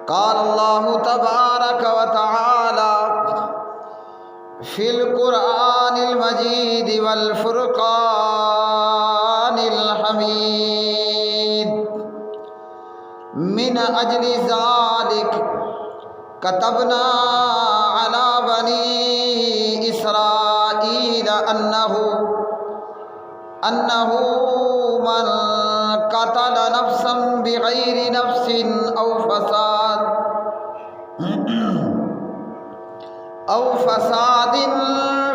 قال اللہ تبارک و تعالی فی القرآن المجید والفرقان الحمید من اجل ذلک کتبنا علی بنی اسرائیل انہ من قتل نفسا بغیر نفس او فساد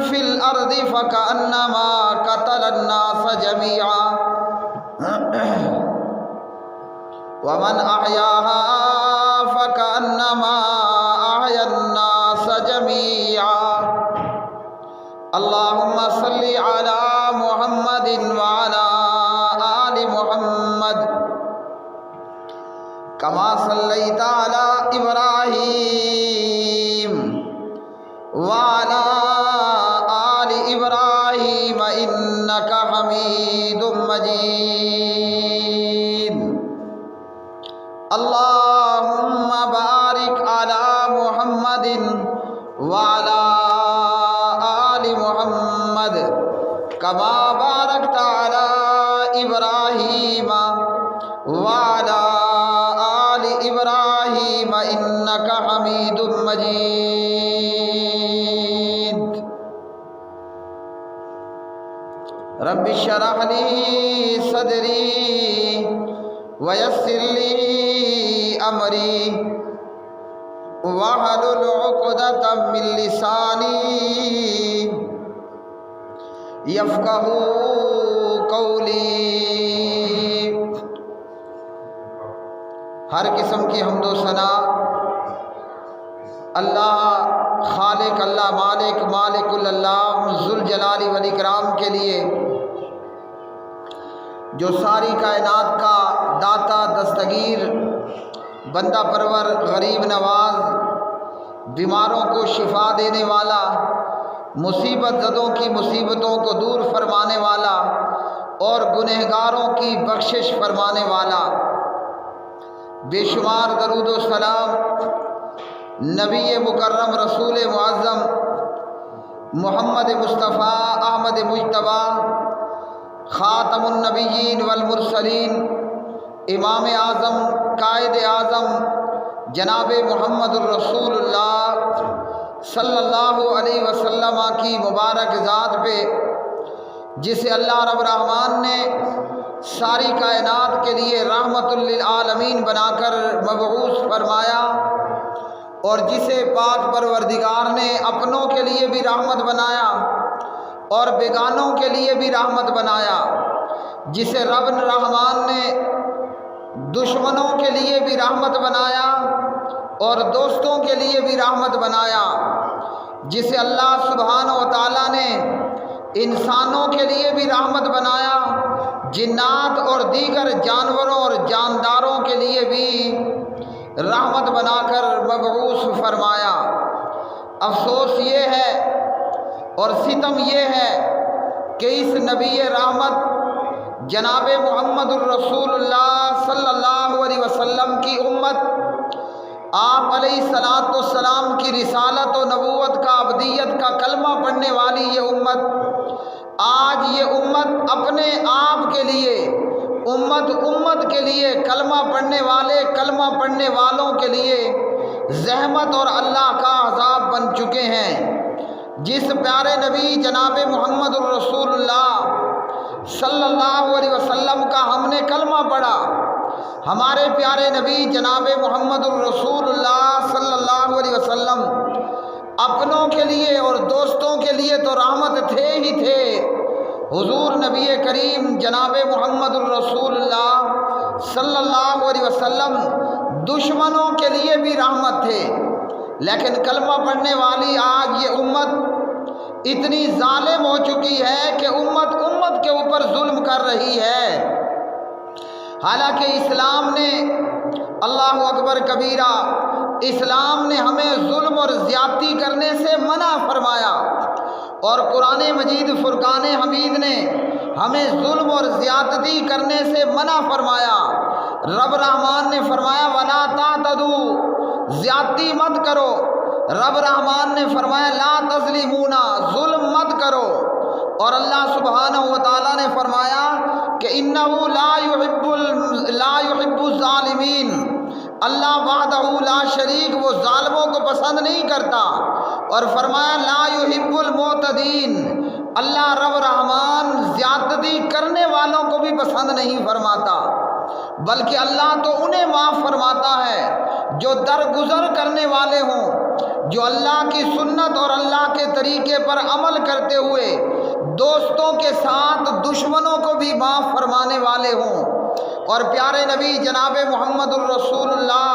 فی الارض فکأنما قتل الناس جميعا ومن احیاها فکأنما احیا الناس جميعا اللہم صلی علی محمد وعلی آل محمد کما صلیت علی ابراہیم وعلی آل ابراہیم انک حمید مجید اللہم بارک علی محمد وعلی محمد کما بارکت علی ابراہیم وعلی آل ابراہیم انک حمید مجید رب اشرح لی صدری ویسر لی امری واحلل عقدۃ من لسانی یفقہوا قولی۔ ہر قسم کی حمد و ثنا اللہ خالق، اللہ مالک، مالک اللہ ذوالجلال والاکرام کے لیے، جو ساری کائنات کا داتا، دستگیر، بندہ پرور، غریب نواز، بیماروں کو شفا دینے والا، مصیبت زدوں کی مصیبتوں کو دور فرمانے والا اور گنہگاروں کی بخشش فرمانے والا، بے شمار درود و سلام نبی مکرم رسول معظم محمد مصطفیٰ احمد مجتبیٰ خاتم النبیین والمرسلین، امام اعظم، قائد اعظم جناب محمد الرسول اللہ صلی اللہ علیہ وسلم کی مبارک ذات پہ، جسے اللہ رب الرحمن نے ساری کائنات کے لیے رحمت للعالمین بنا کر مبعوث فرمایا، اور جسے پاک پروردگار نے اپنوں کے لیے بھی رحمت بنایا اور بیگانوں کے لیے بھی رحمت بنایا، جسے رب الرحمن نے دشمنوں کے لیے بھی رحمت بنایا اور دوستوں کے لیے بھی رحمت بنایا، جسے اللہ سبحانہ و تعالیٰ نے انسانوں کے لیے بھی رحمت بنایا، جنات اور دیگر جانوروں اور جانداروں کے لیے بھی رحمت بنا کر مبعوث فرمایا۔ افسوس یہ ہے اور ستم یہ ہے کہ اس نبی رحمت جناب محمد الرسول اللہ صلی اللہ علیہ وسلم کی امت، آپ علیہ السلام کی رسالت و نبوت کا، ابدیت کا کلمہ پڑھنے والی یہ امت، آج یہ امت اپنے آپ کے لیے، امت کے لیے، کلمہ پڑھنے والے، کلمہ پڑھنے والوں کے لیے زحمت اور اللہ کا عذاب بن چکے ہیں۔ جس پیارے نبی جناب محمد الرسول اللہ صلی اللہ علیہ وسلم کا ہم نے کلمہ پڑھا، ہمارے پیارے نبی جناب محمد الرسول اللہ صلی اللہ علیہ وسلم اپنوں کے لیے اور دوستوں کے لیے تو رحمت تھے ہی تھے، حضور نبی کریم جناب محمد الرسول اللہ صلی اللہ علیہ وسلم دشمنوں کے لیے بھی رحمت تھے۔ لیکن کلمہ پڑھنے والی آج یہ امت اتنی ظالم ہو چکی ہے کہ امت کے اوپر ظلم کر رہی ہے۔ حالانکہ اسلام نے، اللہ اکبر کبیرہ، اسلام نے ہمیں ظلم اور زیادتی کرنے سے منع فرمایا، اور قرآن مجید فرقان حمید نے ہمیں ظلم اور زیادتی کرنے سے منع فرمایا۔ رب رحمان نے فرمایا وَلَا تَعْتَدُوا زیادتی مت کرو۔ رب رحمان نے فرمایا لا تظلمون، ظلم مت کرو۔ اور اللہ سبحانہ و تعالیٰ نے فرمایا کہ انہ لا يحب الظالمین، اللہ وحدہ لا شریک وہ ظالموں کو پسند نہیں کرتا۔ اور فرمایا لا يحب المعتدین، اللہ رب رحمان زیادتی کرنے والوں کو بھی پسند نہیں فرماتا، بلکہ اللہ تو انہیں معاف فرماتا ہے جو درگزر کرنے والے ہوں، جو اللہ کی سنت اور اللہ کے طریقے پر عمل کرتے ہوئے دوستوں کے ساتھ دشمنوں کو بھی معاف فرمانے والے ہوں۔ اور پیارے نبی جناب محمد الرسول اللہ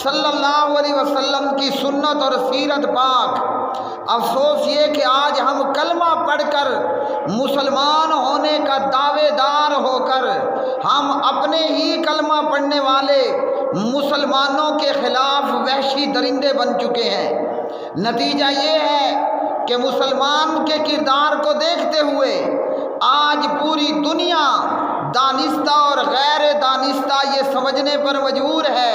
صلی اللہ علیہ وسلم کی سنت اور سیرت پاک، افسوس یہ کہ آج ہم کلمہ پڑھ کر مسلمان ہونے کا دعوے دار ہو کر ہم اپنے ہی کلمہ پڑھنے والے مسلمانوں کے خلاف وحشی درندے بن چکے ہیں۔ نتیجہ یہ ہے کہ مسلمان کے کردار کو دیکھتے ہوئے آج پوری دنیا دانستہ اور غیر دانستہ یہ سمجھنے پر مجبور ہے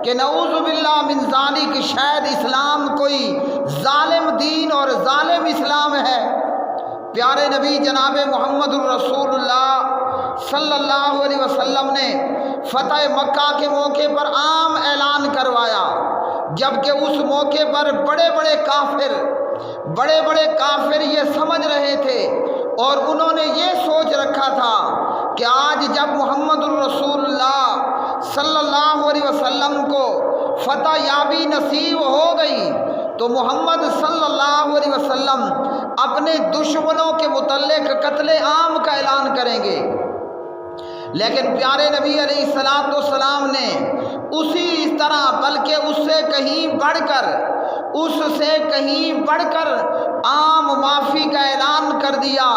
کہ نعوذ باللہ من ذالک شاید اسلام کوئی ظالم دین اور ظالم اسلام ہے۔ پیارے نبی جناب محمد الرسول اللہ صلی اللہ علیہ وسلم نے فتح مکہ کے موقع پر عام اعلان کروایا، جبکہ اس موقع پر بڑے بڑے کافر یہ سمجھ رہے تھے اور انہوں نے یہ سوچ رکھا تھا کہ آج جب محمد الرسول اللہ صلی اللہ علیہ وسلم کو فتح یابی نصیب ہو گئی تو محمد صلی اللہ علیہ وسلم اپنے دشمنوں کے متعلق قتل عام کا اعلان کریں گے۔ لیکن پیارے نبی علیہ الصلوۃ والسلام نے اسی طرح بلکہ اس سے کہیں بڑھ کر عام معافی کا اعلان کر دیا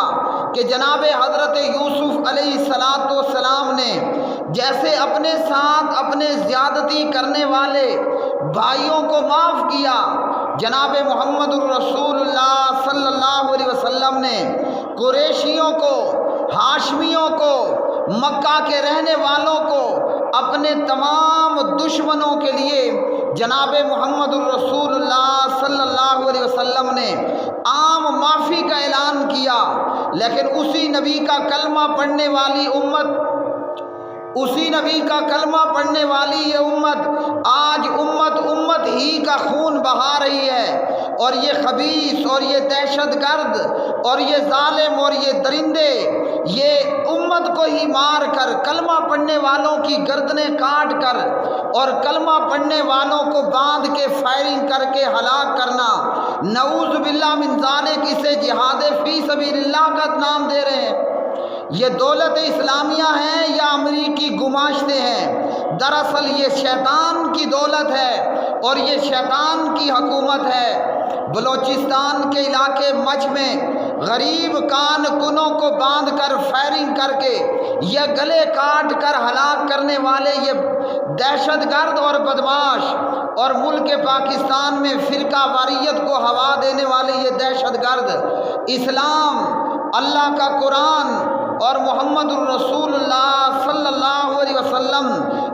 کہ جناب حضرت یوسف علیہ الصلوۃ والسلام نے جیسے اپنے ساتھ اپنے زیادتی کرنے والے بھائیوں کو معاف کیا، جناب محمد الرسول اللہ صلی اللہ علیہ وسلم نے قریشیوں کو، ہاشمیوں کو، مکہ کے رہنے والوں کو، اپنے تمام دشمنوں کے لیے جناب محمد الرسول اللہ صلی اللہ علیہ وسلم نے عام معافی کا اعلان کیا۔ لیکن اسی نبی کا کلمہ پڑھنے والی یہ امت آج امت ہی کا خون بہا رہی ہے، اور یہ خبیث اور یہ دہشت گرد اور یہ ظالم اور یہ درندے یہ امت کو ہی مار کر، کلمہ پڑھنے والوں کی گردنیں کاٹ کر اور کلمہ پڑھنے والوں کو باندھ کے فائرنگ کر کے ہلاک کرنا، نعوذ باللہ من ذالک، اسے جہاد فی سبیل اللہ کا نام دے رہے ہیں۔ یہ دولت اسلامیہ ہیں یا امریکی گماشتے ہیں؟ دراصل یہ شیطان کی دولت ہے اور یہ شیطان کی حکومت ہے۔ بلوچستان کے علاقے مچھ میں غریب کان کنوں کو باندھ کر فائرنگ کر کے یہ گلے کاٹ کر ہلاک کرنے والے یہ دہشت گرد اور بدماش، اور ملک پاکستان میں فرقہ واریت کو ہوا دینے والے یہ دہشت گرد، اسلام، اللہ کا قرآن اور محمد الرسول اللہ صلی اللہ علیہ وسلم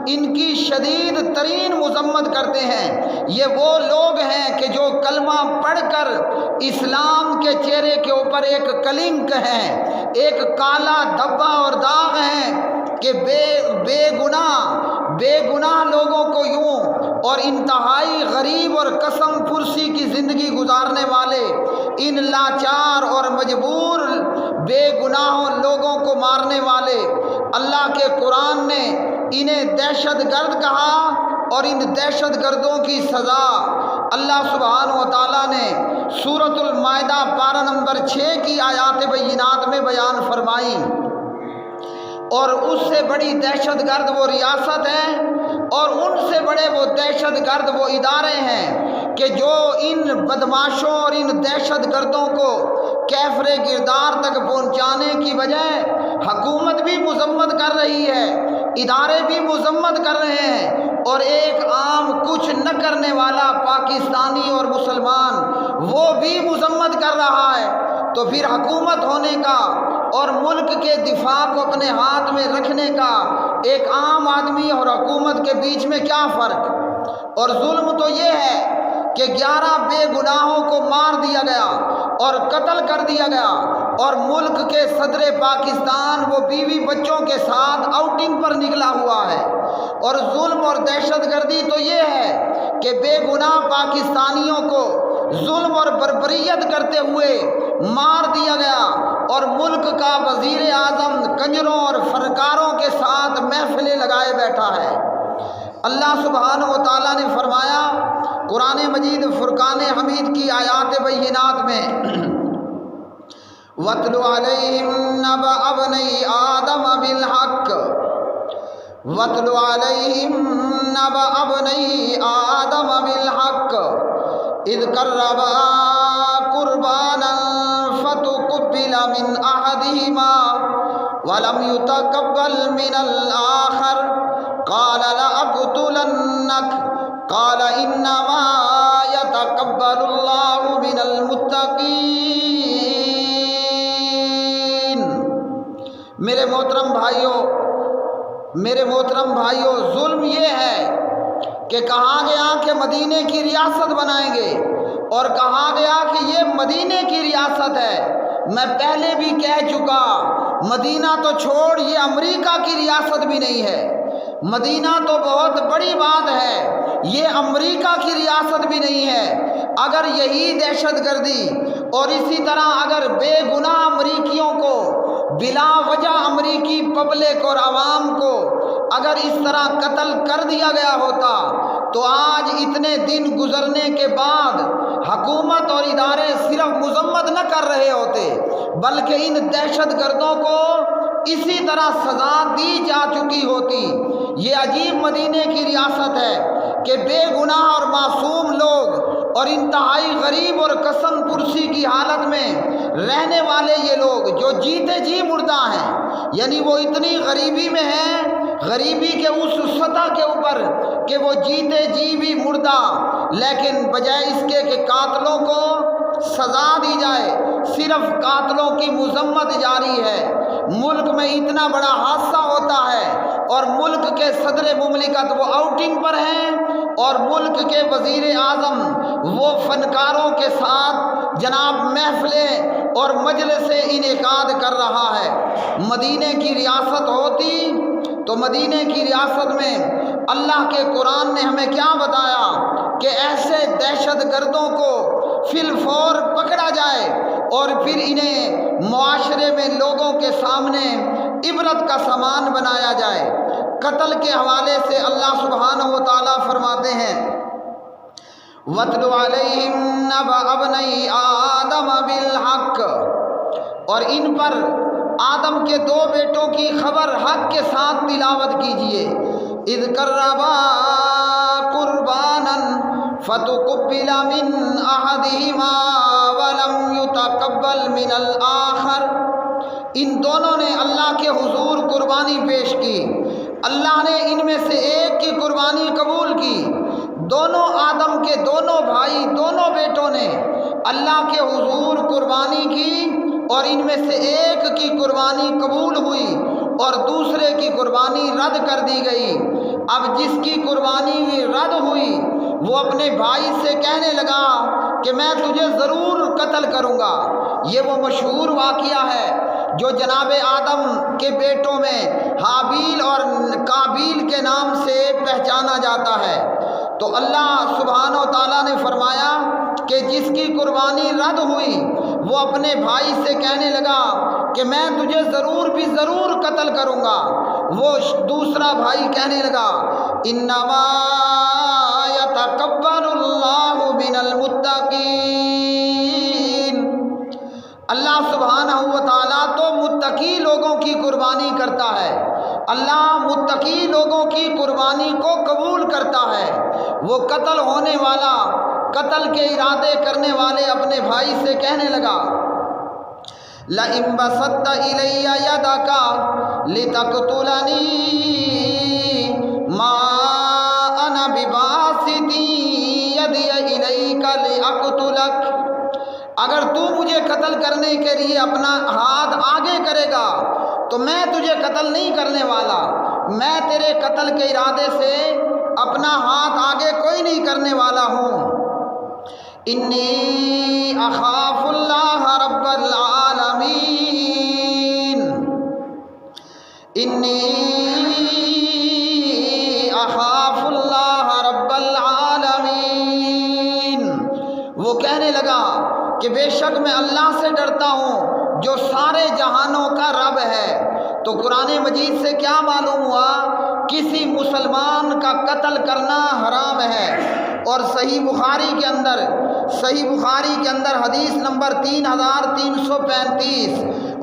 ان کی شدید ترین مذمت کرتے ہیں۔ یہ وہ لوگ ہیں کہ جو کلمہ پڑھ کر اسلام کے چہرے کے اوپر ایک کلنک ہیں، ایک کالا دھبا اور داغ ہیں کہ بے گناہ لوگوں کو یوں اور انتہائی غریب اور قسم پرسی کی زندگی گزارنے والے ان لاچار اور مجبور بے گناہوں لوگوں کو مارنے والے اللہ کے قرآن نے انہیں دہشت گرد کہا، اور ان دہشت گردوں کی سزا اللہ سبحانہ و تعالیٰ نے سورۃ المائدہ پارہ نمبر 6 کی آیات بینات میں بیان فرمائی۔ اور اس سے بڑی دہشت گرد وہ ریاست ہے اور ان سے بڑے وہ دہشت گرد وہ ادارے ہیں کہ جو ان بدماشوں اور ان دہشت گردوں کو کیفر گردار تک پہنچانے کی بجائے حکومت بھی مذمت کر رہی ہے، ادارے بھی مذمت کر رہے ہیں، اور ایک عام کچھ نہ کرنے والا پاکستانی اور مسلمان وہ بھی مذمت کر رہا ہے۔ تو پھر حکومت ہونے کا اور ملک کے دفاع کو اپنے ہاتھ میں رکھنے کا ایک عام آدمی اور حکومت کے بیچ میں کیا فرق؟ اور ظلم تو یہ ہے کہ 11 بے گناہوں کو مار دیا گیا اور قتل کر دیا گیا، اور ملک کے صدر پاکستان وہ بیوی بچوں کے ساتھ آؤٹنگ پر نکلا ہوا ہے۔ اور ظلم اور دہشت گردی تو یہ ہے کہ بے گناہ پاکستانیوں کو ظلم اور بربریت کرتے ہوئے مار دیا گیا، اور ملک کا وزیر اعظم کنجروں اور فنکاروں کے ساتھ محفلیں لگائے بیٹھا ہے۔ اللہ سبحانہ و تعالیٰ نے فرمایا قرآن مجید فرقان حمید کی آیات بینات میں، وَاتْلُ عَلَيْهِمْ نَبَأَ ابْنَيْ آدَمَ بِالْحَقِّ وَاتْلُ عَلَيْهِمْ نَبَأَ ابْنَيْ آدَمَ بِالْحَقِّ إِذْ قَرَّبَا قُرْبَانًا فَتُقُبِّلَ مِنْ أَحَدِهِمَا وَلَمْ يُتَقَبَّلْ مِنَ الْآخَرِ قَالَ لَأَقْتُلَنَّكَ قَالَ إِنَّمَا يَتَقَبَّلُ اللَّهُ مِنَ الْمُتَّقِينَ۔ میرے محترم بھائیوں، ظلم یہ ہے کہ کہا گیا کہ مدینے کی ریاست بنائیں گے، اور کہا گیا کہ یہ مدینے کی ریاست ہے۔ میں پہلے بھی کہہ چکا، مدینہ تو چھوڑ، یہ امریکہ کی ریاست بھی نہیں ہے۔ مدینہ تو بہت بڑی بات ہے، یہ امریکہ کی ریاست بھی نہیں ہے۔ اگر یہی دہشت گردی اور اسی طرح اگر بے گناہ امریکیوں کو بلا وجہ امریکی پبلک اور عوام کو اگر اس طرح قتل کر دیا گیا ہوتا تو آج اتنے دن گزرنے کے بعد حکومت اور ادارے صرف مذمت نہ کر رہے ہوتے، بلکہ ان دہشت گردوں کو اسی طرح سزا دی جا چکی ہوتی۔ یہ عجیب مدینے کی ریاست ہے کہ بے گناہ اور معصوم لوگ اور انتہائی غریب اور قسم پرسی کی حالت میں رہنے والے یہ لوگ جو جیتے جی مردہ ہیں، یعنی وہ اتنی غریبی میں ہیں، غریبی کے اس سطح کے اوپر کہ وہ جیتے جی بھی مردہ، لیکن بجائے اس کے کہ قاتلوں کو سزا دی جائے صرف قاتلوں کی مذمت جاری ہے۔ ملک میں اتنا بڑا حادثہ ہوتا ہے اور ملک کے صدر مملکت وہ آؤٹنگ پر ہیں، اور ملک کے وزیر اعظم وہ فنکاروں کے ساتھ جناب محفلیں اور مجلس انعقاد کر رہا ہے۔ مدینے کی ریاست ہوتی تو مدینے کی ریاست میں اللہ کے قرآن نے ہمیں کیا بتایا کہ ایسے دہشت گردوں کو فی الفور پکڑا جائے اور پھر انہیں معاشرے میں لوگوں کے سامنے عبرت کا سامان بنایا جائے۔ قتل کے حوالے سے اللہ سبحانہ و تعالیٰ فرماتے ہیں وَاتْلُ عَلَيْهِمْ نَبَأَ ابْنَيْ آدَمَ بِالْحَقِّ، اور ان پر آدم کے 2 بیٹوں کی خبر حق کے ساتھ تلاوت کیجئے۔ اِذْ قَرَّبَا قُرْبَانًا فَتُقُبِّلَ مِنْ أَحَدِهِمَا وَلَمْ يُتَقَبَّلْ مِنَ الْآخَرِ، ان دونوں نے اللہ کے حضور قربانی پیش کی، اللہ نے ان میں سے ایک کی قربانی قبول کی۔ دونوں آدم کے دونوں بھائی، دونوں بیٹوں نے اللہ کے حضور قربانی کی، اور ان میں سے ایک کی قربانی قبول ہوئی اور دوسرے کی قربانی رد کر دی گئی۔ اب جس کی قربانی رد ہوئی وہ اپنے بھائی سے کہنے لگا کہ میں تجھے ضرور قتل کروں گا۔ یہ وہ مشہور واقعہ ہے جو جناب آدم کے بیٹوں میں حابیل اور قابیل کے نام سے پہچانا جاتا ہے۔ تو اللہ سبحانہ و تعالیٰ نے فرمایا کہ جس کی قربانی رد ہوئی وہ اپنے بھائی سے کہنے لگا کہ میں تجھے ضرور بھی ضرور قتل کروں گا۔ وہ دوسرا بھائی کہنے لگا انما یتقبل اللہ من المتقین، اللہ سبحانہ و تعالیٰ تو متقی لوگوں کی قربانی کرتا ہے، اللہ متقی لوگوں کی قربانی کو قبول کرتا ہے۔ وہ قتل ہونے والا، قتل کے ارادے کرنے والے اپنے بھائی سے کہنے لگا لَئِن بَسَطْتَ إِلَيَّ يَدَكَ لِتَقْتُلَنِي مَا أَنَا بِبَاسِطٍ يَدِيَ إِلَيْكَ لِأَقْتُلَكَ، اگر تو مجھے قتل کرنے کے لیے اپنا ہاتھ آگے کرے گا تو میں تجھے قتل نہیں کرنے والا، میں تیرے قتل کے ارادے سے اپنا ہاتھ آگے کوئی نہیں کرنے والا انی اخاف اللہ رب العالمین، انی اخاف اللہ رب العالمین۔ وہ کہنے لگا کہ بے شک میں اللہ سے ڈرتا ہوں جو سارے جہانوں کا رب ہے۔ تو قرآن مجید سے کیا معلوم ہوا؟ کسی مسلمان کا قتل کرنا حرام ہے۔ اور صحیح بخاری کے اندر حدیث نمبر 3335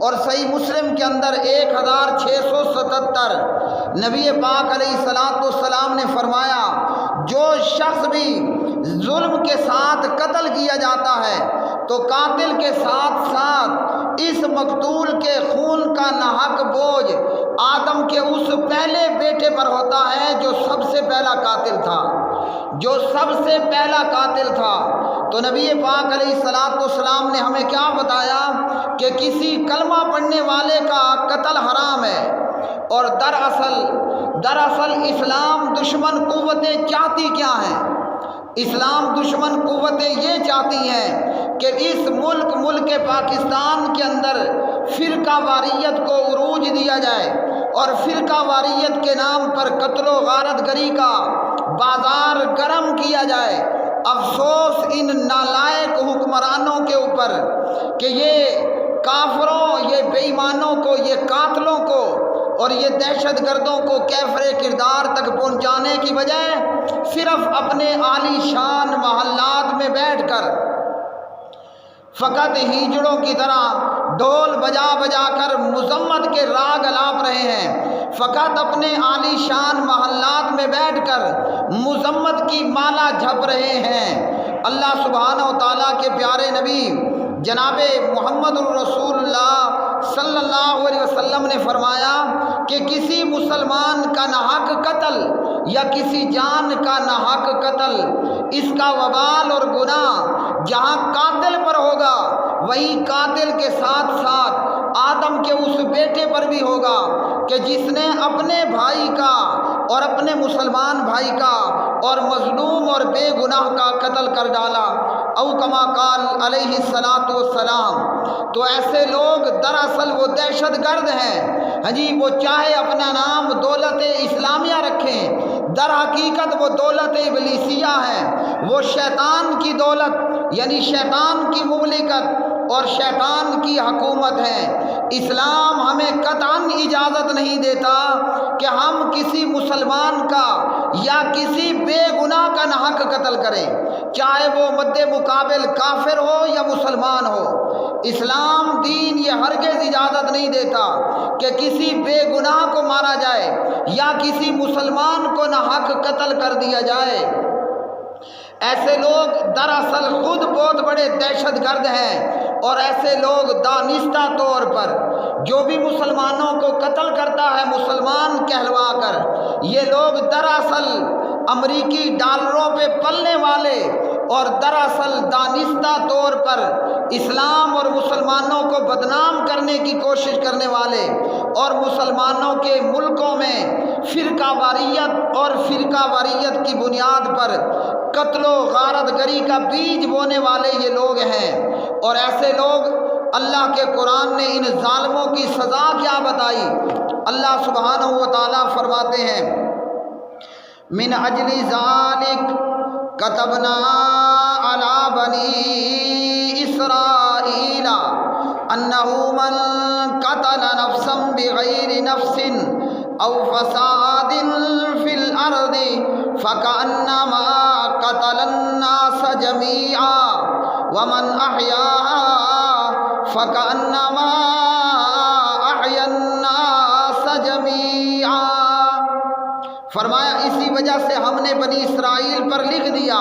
اور صحیح مسلم کے اندر 1677 نبی پاک علیہ الصلوۃ والسلام نے فرمایا جو شخص بھی ظلم کے ساتھ قتل کیا جاتا ہے تو قاتل کے ساتھ ساتھ اس مقتول کے خون کا ناحق بوجھ آدم کے اس پہلے بیٹے پر ہوتا ہے جو سب سے پہلا قاتل تھا۔ تو نبی پاک علیہ الصلوۃ والسلام نے ہمیں کیا بتایا کہ کسی کلمہ پڑھنے والے کا قتل حرام ہے۔ اور دراصل اسلام دشمن قوتیں چاہتی کیا ہیں؟ اسلام دشمن قوتیں یہ چاہتی ہیں کہ اس ملک پاکستان کے اندر فرقہ واریت کو عروج دیا جائے اور فرقہ واریت کے نام پر قتل و غارت گری کا بازار گرم کیا جائے۔ افسوس ان نالائق حکمرانوں کے اوپر کہ یہ کافروں، یہ بے ایمانوں کو، یہ قاتلوں کو اور یہ دہشت گردوں کو کیفر کردار تک پہنچانے کی بجائے صرف اپنے عالی شان محلات میں بیٹھ کر فقط ہیجڑوں کی طرح ڈھول بجا بجا کر مذمت کے راگ الاپ رہے ہیں، فقط اپنے عالی شان محلات میں بیٹھ کر مذمت کی مالا جھپ رہے ہیں۔ اللہ سبحانہ و تعالیٰ کے پیارے نبی جناب محمد الرسول اللہ صلی اللہ علیہ وسلم نے فرمایا کہ کسی مسلمان کا ناحق قتل یا کسی جان کا ناحق قتل، اس کا وبال اور گناہ جہاں قاتل پر ہوگا وہی قاتل کے ساتھ ساتھ آدم کے اس بیٹے پر بھی ہوگا کہ جس نے اپنے بھائی کا اور اپنے مسلمان بھائی کا اور مظلوم اور بے گناہ کا قتل کر ڈالا۔ او کما قال علیہ الصلاۃ والسلام۔ تو ایسے لوگ دراصل وہ دہشت گرد ہیں، ہاں جی، وہ چاہے اپنا نام دولت اسلامیہ رکھیں، در حقیقت وہ دولت ابلیسیہ ہے، وہ شیطان کی دولت یعنی شیطان کی مملکت اور شیطان کی حکومت ہے۔ اسلام ہمیں قطعاً اجازت نہیں دیتا کہ ہم کسی مسلمان کا یا کسی بے گناہ کا ناحق قتل کریں، چاہے وہ مد مقابل کافر ہو یا مسلمان ہو۔ اسلام دین یہ ہرگز اجازت نہیں دیتا کہ کسی بے گناہ کو مارا جائے یا کسی مسلمان کو ناحق قتل کر دیا جائے۔ ایسے لوگ دراصل خود بہت بڑے دہشت گرد ہیں، اور ایسے لوگ دانستہ طور پر جو بھی مسلمانوں کو قتل کرتا ہے مسلمان کہلوا کر، یہ لوگ دراصل امریکی ڈالروں پہ پلنے والے اور دراصل دانستہ طور پر اسلام اور مسلمانوں کو بدنام کرنے کی کوشش کرنے والے اور مسلمانوں کے ملکوں میں فرقہ واریت کی بنیاد پر قتل و غارت گری کا بیج بونے والے یہ لوگ ہیں۔ اور ایسے لوگ، اللہ کے قرآن نے ان ظالموں کی سزا کیا بتائی؟ اللہ سبحانہ و تعالیٰ فرماتے ہیں من اجل ذالک کتبنا علی بنی اسرائیل انہ من قتل نفسا بغیر نفس او فساد فی الارض فکأنما قتل الناس جميعا ومن احیاها فکأنما احیا الناس جميعا۔ فرمایا اسی وجہ سے ہم نے بنی اسرائیل پر لکھ دیا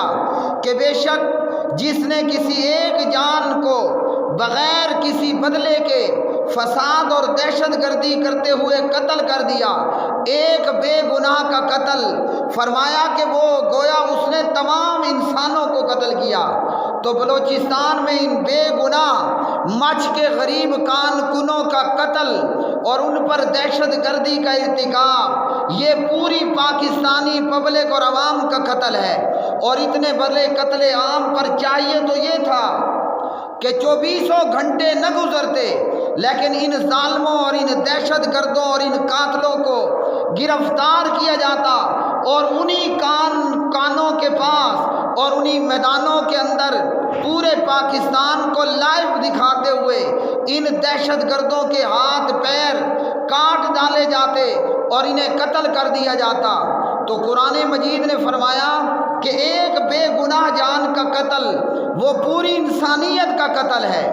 کہ بے شک جس نے کسی ایک جان کو بغیر کسی بدلے کے فساد اور دہشت گردی کرتے ہوئے قتل کر دیا، ایک بے گناہ کا قتل، فرمایا کہ وہ گویا اس نے تمام انسانوں کو قتل کیا۔ تو بلوچستان میں ان بے گناہ مچھ کے غریب کان کنوں کا قتل اور ان پر دہشت گردی کا ارتکاب، یہ پوری پاکستانی پبلک اور عوام کا قتل ہے۔ اور اتنے بڑے قتل عام پر چاہیے تو یہ تھا کہ 24 گھنٹے نہ گزرتے لیکن ان ظالموں اور ان دہشت گردوں اور ان قاتلوں کو گرفتار کیا جاتا اور انہی کانوں کے پاس اور انہی میدانوں کے اندر پورے پاکستان کو لائیو دکھاتے ہوئے ان دہشت گردوں کے ہاتھ پیر کاٹ ڈالے جاتے اور انہیں قتل کر دیا جاتا۔ تو قرآن مجید نے فرمایا کہ ایک بے گناہ جان کا قتل وہ پوری انسانیت کا قتل ہے۔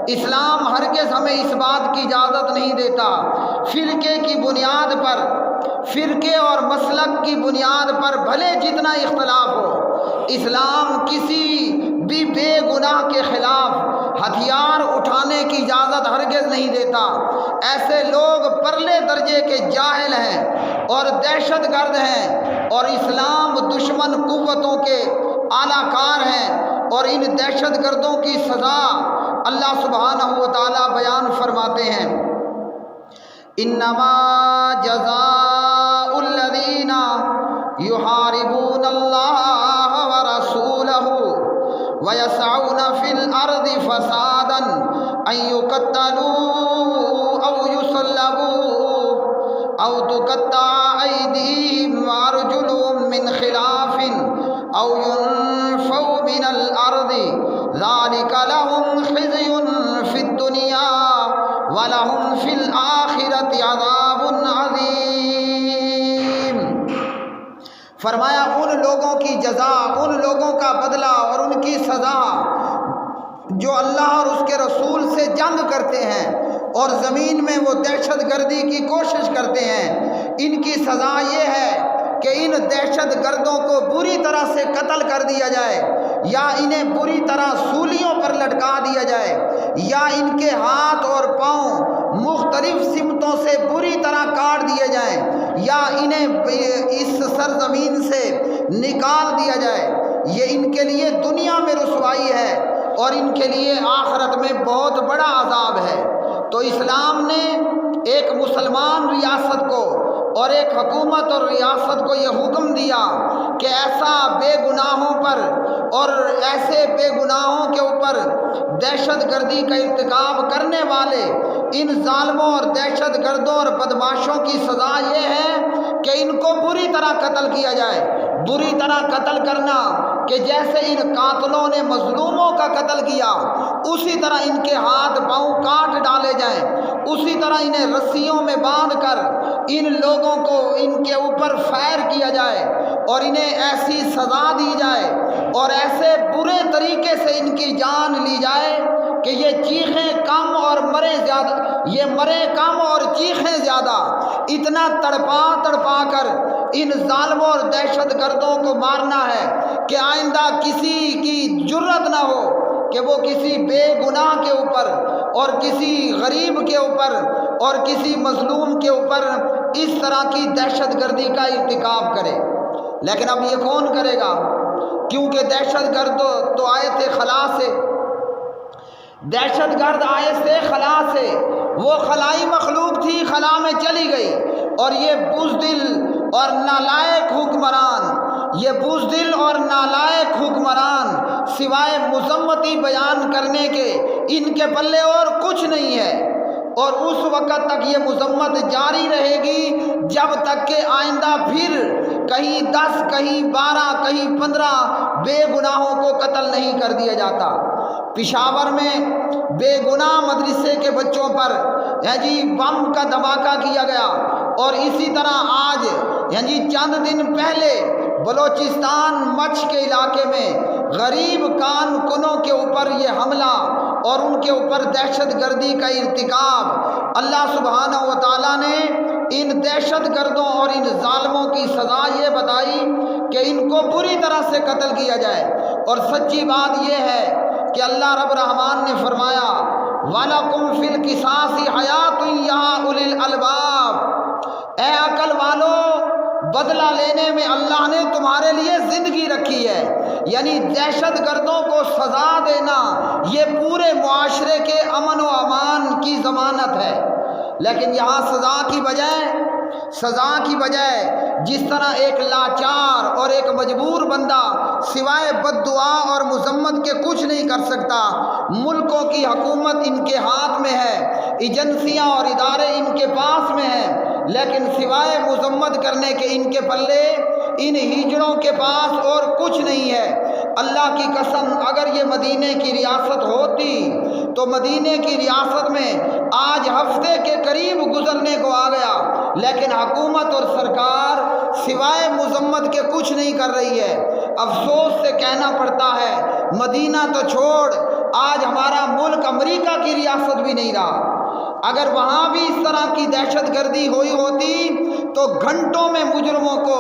اسلام ہرگز ہمیں اس بات کی اجازت نہیں دیتا فرقے کی بنیاد پر، فرقے اور مسلک کی بنیاد پر بھلے جتنا اختلاف ہو، اسلام کسی بھی بے گناہ کے خلاف ہتھیار اٹھانے کی اجازت ہرگز نہیں دیتا۔ ایسے لوگ پرلے درجے کے جاہل ہیں اور دہشت گرد ہیں اور اسلام دشمن قوتوں کے اعلی کار ہیں، اور ان دہشت گردوں کی سزا اللہ سبحانہ و تعالی بیان فرماتے ہیں، انما جزاء الذین یحاربون اللہ ورسولہ ویسعون فی الارض فسادا ان یقتلوا او یصلبوا او تقطع ایدیہم وارجلہم من خلاف او ينفوا من الارض ذلك لهم خزي في الدنيا ولهم في الآخرة عذاب عظيم۔ فرمایا ان لوگوں کی جزا، ان لوگوں کا بدلہ اور ان کی سزا جو اللہ اور اس کے رسول سے جنگ کرتے ہیں اور زمین میں وہ دہشت گردی کی کوشش کرتے ہیں، ان کی سزا یہ ہے کہ ان دہشت گردوں کو بری طرح سے قتل کر دیا جائے، یا انہیں بری طرح سولیوں پر لٹکا دیا جائے، یا ان کے ہاتھ اور پاؤں مختلف سمتوں سے بری طرح کاٹ دیے جائیں، یا انہیں اس سرزمین سے نکال دیا جائے۔ یہ ان کے لیے دنیا میں رسوائی ہے اور ان کے لیے آخرت میں بہت بڑا عذاب ہے۔ تو اسلام نے ایک مسلمان ریاست کو اور ایک حکومت اور ریاست کو یہ حکم دیا کہ ایسا بے گناہوں پر اور ایسے بے گناہوں کے اوپر دہشت گردی کا ارتکاب کرنے والے ان ظالموں اور دہشت گردوں اور بدماشوں کی سزا یہ ہے کہ ان کو بری طرح قتل کیا جائے۔ بری طرح قتل کرنا کہ جیسے ان قاتلوں نے مظلوموں کا قتل کیا اسی طرح ان کے ہاتھ پاؤں کاٹ ڈالے جائیں، اسی طرح انہیں رسیوں میں باندھ کر ان لوگوں کو ان کے اوپر فائر کیا جائے اور انہیں ایسی سزا دی جائے اور ایسے برے طریقے سے ان کی جان لی جائے کہ یہ چیخیں کم اور مرے زیادہ، یہ مرے کم اور چیخیں زیادہ، اتنا تڑپا تڑپا کر ان ظالموں اور دہشت گردوں کو مارنا ہے کہ آئندہ کسی کی جرت نہ ہو کہ وہ کسی بے گناہ کے اوپر اور کسی غریب کے اوپر اور کسی مظلوم کے اوپر اس طرح کی دہشت گردی کا ارتکاب کرے۔ لیکن اب یہ کون کرے گا؟ کیونکہ دہشت گرد تو آئے تھے خلا سے، دہشت گرد آئے تھے خلا سے، وہ خلائی مخلوق تھی، خلا میں چلی گئی، اور یہ بزدل اور نالائق حکمران، یہ بزدل اور نالائق حکمران سوائے مذمتی بیان کرنے کے ان کے پلے اور کچھ نہیں ہے، اور اس وقت تک یہ مذمت جاری رہے گی جب تک کہ آئندہ پھر کہیں 10 کہیں 12 کہیں 15 بے گناہوں کو قتل نہیں کر دیا جاتا۔ پشاور میں بے گناہ مدرسے کے بچوں پر بم کا دھماکہ کیا گیا، اور اسی طرح آج چند دن پہلے بلوچستان مچھ کے علاقے میں غریب کان کنوں کے اوپر یہ حملہ اور ان کے اوپر دہشت گردی کا ارتکاب، اللہ سبحانہ و تعالیٰ نے ان دہشت گردوں اور ان ظالموں کی سزا یہ بتائی کہ ان کو بری طرح سے قتل کیا جائے۔ اور سچی بات یہ ہے کہ اللہ رب الرحمن نے فرمایا وَلَكُمْ فِي الْقِصَاصِ حَيَاةٌ يَا أُولِي الْأَلْبَابِ، اے عقل والو، بدلہ لینے میں اللہ نے تمہارے لیے زندگی رکھی ہے۔ یعنی دہشت گردوں کو سزا دینا یہ پورے معاشرے کے امن و امان کی ضمانت ہے، لیکن یہاں سزا کی بجائے سزا کی بجائے جس طرح ایک لاچار اور ایک مجبور بندہ سوائے بد دعا اور مذمت کے کچھ نہیں کر سکتا، ملکوں کی حکومت ان کے ہاتھ میں ہے، ایجنسیاں اور ادارے ان کے پاس میں ہیں، لیکن سوائے مذمت کرنے کے ان کے پلے ان ہجڑوں کے پاس اور کچھ نہیں ہے۔ اللہ کی قسم اگر یہ مدینے کی ریاست ہوتی تو مدینے کی ریاست میں آج ہفتے کے قریب گزرنے کو آ گیا، لیکن حکومت اور سرکار سوائے مذمت کے کچھ نہیں کر رہی ہے۔ افسوس سے کہنا پڑتا ہے مدینہ تو چھوڑ، آج ہمارا ملک امریکہ کی ریاست بھی نہیں رہا۔ اگر وہاں بھی اس طرح کی دہشت گردی ہوئی ہوتی تو گھنٹوں میں مجرموں کو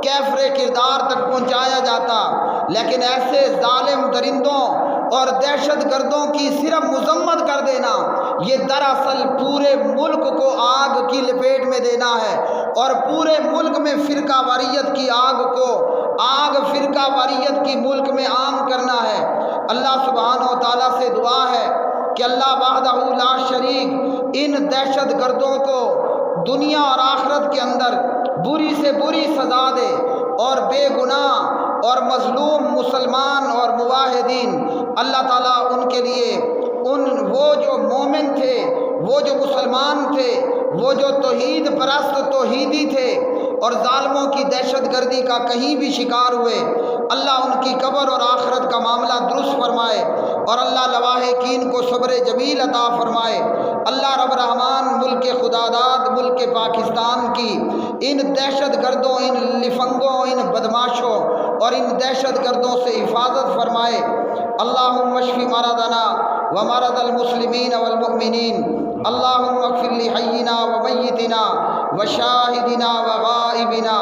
کیفر کردار تک پہنچایا جاتا، لیکن ایسے ظالم درندوں اور دہشت گردوں کی صرف مذمت کر دینا یہ دراصل پورے ملک کو آگ کی لپیٹ میں دینا ہے، اور پورے ملک میں فرقہ واریت کی آگ فرقہ واریت کی ملک میں عام کرنا ہے۔ اللہ سبحانہ و تعالیٰ سے دعا ہے کہ اللہ وحدہ لا شریک ان دہشت گردوں کو دنیا اور آخرت کے اندر بری سے بری سزا دے، اور بے گناہ اور مظلوم مسلمان اور موحدین اللہ تعالیٰ ان کے لیے وہ جو مومن تھے، وہ جو مسلمان تھے، وہ جو توحید پرست توحیدی تھے اور ظالموں کی دہشت گردی کا کہیں بھی شکار ہوئے، اللہ ان کی قبر اور آخرت کا معاملہ درست فرمائے، اور اللہ لواحقین کو صبر جمیل عطا فرمائے۔ اللہ رب رحمان ملک خداداد ملک پاکستان کی ان دہشت گردوں، ان لفنگوں، ان بدماشوں اور ان دہشت گردوں سے حفاظت فرمائے۔ اللہم اشف مرضنا ومرض المسلمین والمؤمنین، اللہم اغفر لحینا ومیتنا وشاہدنا وغائبنا،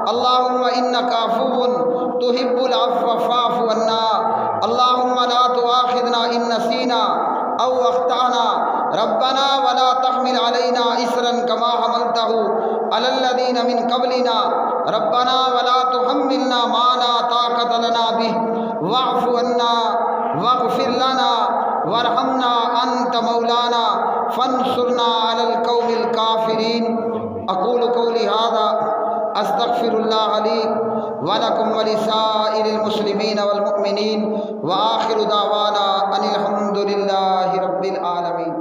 اللہم انکا عفو تحب العفو فاعف عنا، اللہم لا تؤاخذنا ان نسینا او اخطأنا، ربنا ولا تحمل علينا إصرا كما حملته على الذين من قبلنا، ربنا ولا تحملنا ما لا طاقة لنا به واعف عنا واغفر لنا وارحمنا أنت مولانا فانصرنا على القوم الكافرين۔ أقول قولي هذا أستغفر الله لي ولكم ولسائر المسلمين والمؤمنين، وآخر دعوانا أن الحمد لله رب العالمين۔